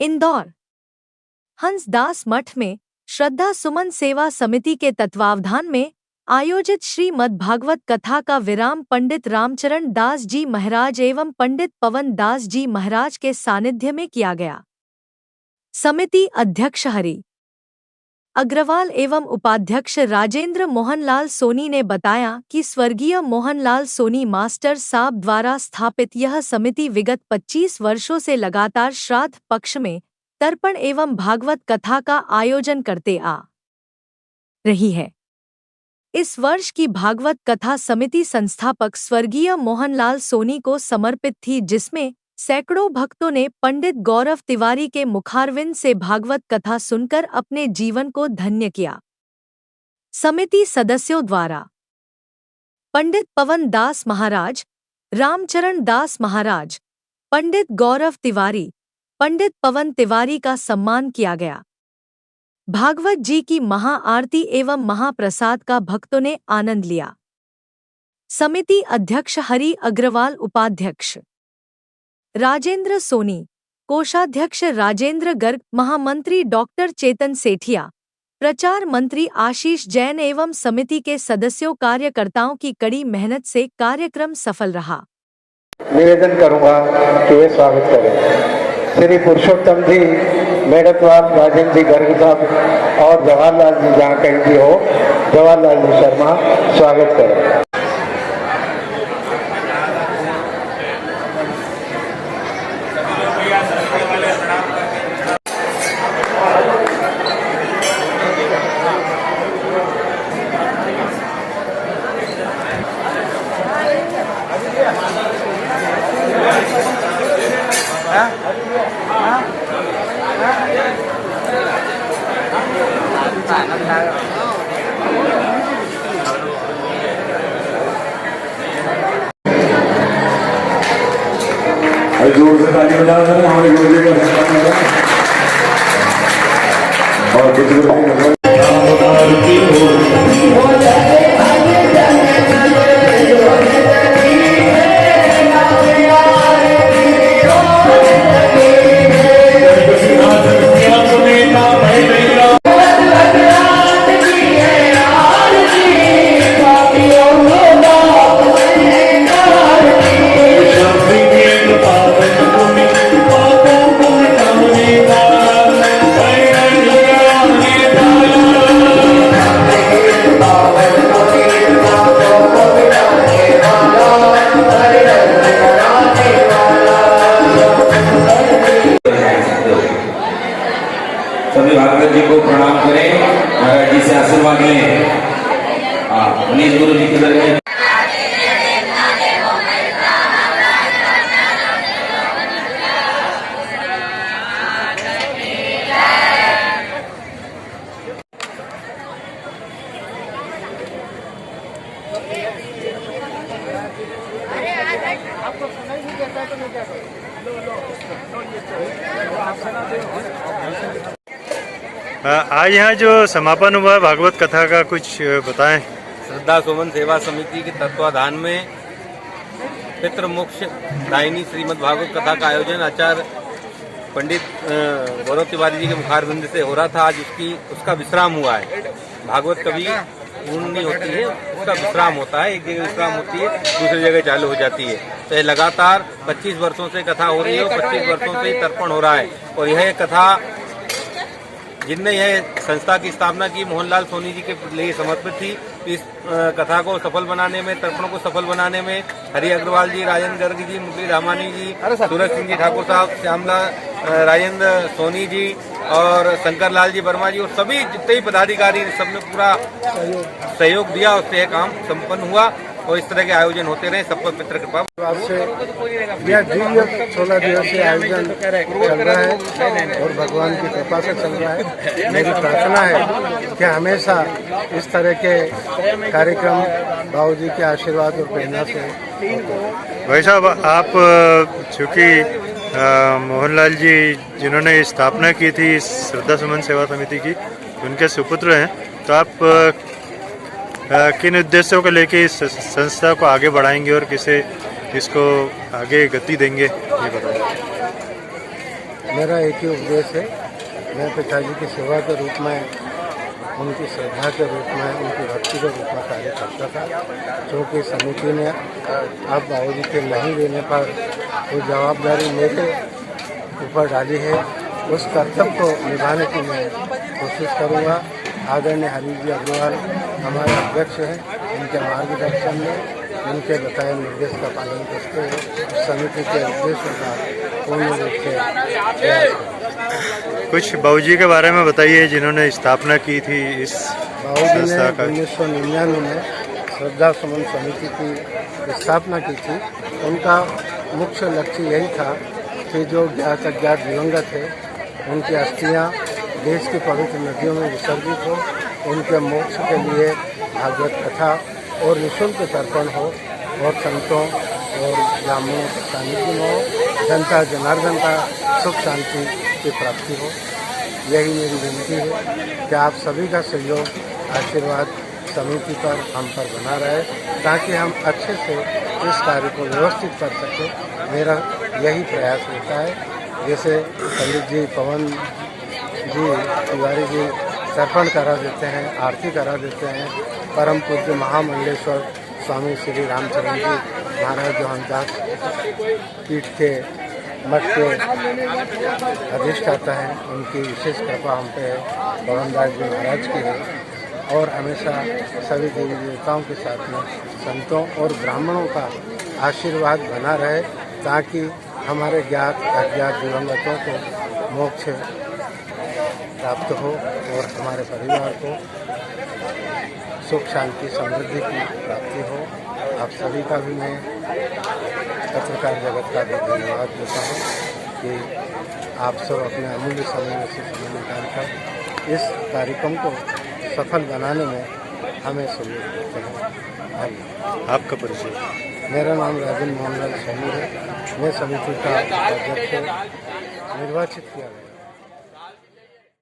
इंदौर हंसदास मठ में श्रद्धा सुमन सेवा समिति के तत्वावधान में आयोजित श्रीमद् भागवत कथा का विराम पंडित रामचरण दास जी महाराज एवं पंडित पवन दास जी महाराज के सानिध्य में किया गया। समिति अध्यक्ष हरि अग्रवाल एवं उपाध्यक्ष राजेंद्र मोहनलाल सोनी ने बताया कि स्वर्गीय मोहनलाल सोनी मास्टर साहब द्वारा स्थापित यह समिति विगत 25 वर्षों से लगातार श्राद्ध पक्ष में तर्पण एवं भागवत कथा का आयोजन करते आ रही है। इस वर्ष की भागवत कथा समिति संस्थापक स्वर्गीय मोहनलाल सोनी को समर्पित थी, जिसमें सैकड़ों भक्तों ने पंडित गौरव तिवारी के मुखारविंद से भागवत कथा सुनकर अपने जीवन को धन्य किया। समिति सदस्यों द्वारा पंडित पवन दास महाराज, रामचरण दास महाराज, पंडित गौरव तिवारी, पंडित पवन तिवारी का सम्मान किया गया। भागवत जी की महाआरती एवं महाप्रसाद का भक्तों ने आनंद लिया। समिति अध्यक्ष हरि अग्रवाल, उपाध्यक्ष राजेंद्र सोनी, कोषाध्यक्ष राजेंद्र गर्ग, महामंत्री डॉक्टर चेतन सेठिया, प्रचार मंत्री आशीष जैन एवं समिति के सदस्यों कार्यकर्ताओं की कड़ी मेहनत से कार्यक्रम सफल रहा। निवेदन करूंगा कि वे स्वागत करें। श्री पुरुषोत्तम जी, मेघतवाल, राजेंद्र जी गर्ग साहब और जवाहरलाल जी, जहाँ कहीं भी हो, जवाहरलाल जी शर्मा स्वागत करें। जोर से ताली बजा रहे हैं हमारे गुरुजी का धन्यवाद और कुछ सभी भागवत जी को प्रणाम करें, महाराज जी से आशीर्वाद लें। मनीष गुरु जी के दरबार आज यहाँ जो समापन हुआ भागवत कथा का कुछ बताएं। श्रद्धा सुमन सेवा समिति के तत्वाधान में पितृमोक्ष दायिनी श्रीमद् भागवत कथा का आयोजन आचार्य पंडित गौरव तिवारी जी के मुखारबिंद से हो रहा था। आज उसका विश्राम हुआ है। भागवत कभी पूर्ण नहीं होती है, उसका विश्राम होता है। एक जगह विश्राम होती है, दूसरी जगह चालू हो जाती है। तो ये लगातार 25 वर्षों से कथा हो रही है और 25 वर्षों से ही तर्पण हो रहा है। और यह कथा जिनने यह संस्था की स्थापना की, मोहनलाल सोनी जी के लिए समर्पित थी। इस कथा को सफल बनाने में, तर्पण को सफल बनाने में हरि अग्रवाल जी, राजेंद्र गर्ग जी, मुरली रामानी जी, सूरज सिंह जी ठाकुर साहब, श्यामलाल राजेंद्र सोनी जी और शंकर लाल जी वर्मा जी और सभी जितने भी पदाधिकारी सबने पूरा सहयोग दिया। उससे यह काम संपन्न हुआ और इस तरह के आयोजन होते रहे। सब पर पितृ कृपा से यह दिव्य 16 दिवसीय आयोजन चल रहा है और भगवान की कृपा से चल रहा है। मेरी प्रार्थना है कि हमेशा इस तरह के कार्यक्रम बाबूजी के आशीर्वाद और प्रेरणा से। भाई साहब, आप चूँकि मोहनलाल जी जिन्होंने स्थापना की थी श्रद्धा सुमन सेवा समिति की, उनके सुपुत्र हैं, तो आप किन उद्देश्यों को लेके इस संस्था को आगे बढ़ाएंगे और किसे इसको आगे गति देंगे, ये बताएं। मेरा एक ही उपदेश है, मैं पिताजी की सेवा के रूप में, उनकी श्रद्धा के रूप में, उनकी भक्ति के रूप में कार्य करता था। क्योंकि समिति ने अब बाबूजी के नहीं देने पर वो जवाबदारी मेरे ऊपर डाली है, उस कर्तव्य को निभाने की मैं कोशिश करूँगा। आदरणीय हरीश जी अग्रवाल हमारे अध्यक्ष हैं, उनके मार्गदर्शन में, उनके बताए निर्देश का पालन करते हुए समिति के उद्देश्यों का पूर्ण रूप से कुछ बाबूजी के बारे में बताइए जिन्होंने स्थापना की थी इस बाबूजी ने संस्था का। 1999 में श्रद्धा सुमन समिति की स्थापना की थी। उनका मुख्य लक्ष्य यही था कि जो ज्ञात अज्ञात दिवंगत है उनकी अस्थियाँ देश की पवित्र नदियों में विसर्जित हो, उनके मोक्ष के लिए भागवत कथा और निःशुल्क तर्पण हो और संतों और ब्राह्मणों के सानिध्य में हो, जनता जनार्दन का सुख शांति की प्राप्ति हो। यही मेरी विनती है कि आप सभी का सहयोग आशीर्वाद समिति पर हम पर बना रहे, ताकि हम अच्छे से इस कार्य को व्यवस्थित कर सकें। मेरा यही प्रयास रहता है। जैसे पंडित जी पवन जी तिवारी जी तर्पण करा देते हैं, आरती करा देते हैं, परम पूज्य महामंडलेश्वर स्वामी श्री रामचरण जी महाराज जोहनदास पीठ के मठ के अधिष्ठाता हैं, उनकी विशेष कृपा हम पे है, भगवानदास जी महाराज की है। और हमेशा सभी देवी देवताओं के साथ में संतों और ब्राह्मणों का आशीर्वाद बना रहे, ताकि हमारे ज्ञात अज्ञात दिवंगतों को मोक्ष प्राप्त हो और हमारे परिवार को सुख शांति समृद्धि की प्राप्ति हो। आप सभी का भी मैं पत्रकार जगत का भी धन्यवाद देता हूँ कि आप सब अपने अमूल्य समय में से समय निकालकर इस कार्यक्रम को सफल बनाने में हमें सहयोग देते हैं। आपका परिचय? मेरा नाम राजेंद्र मोहनलाल सोनी है। मैं समिति का अध्यक्ष निर्वाचित किया गया।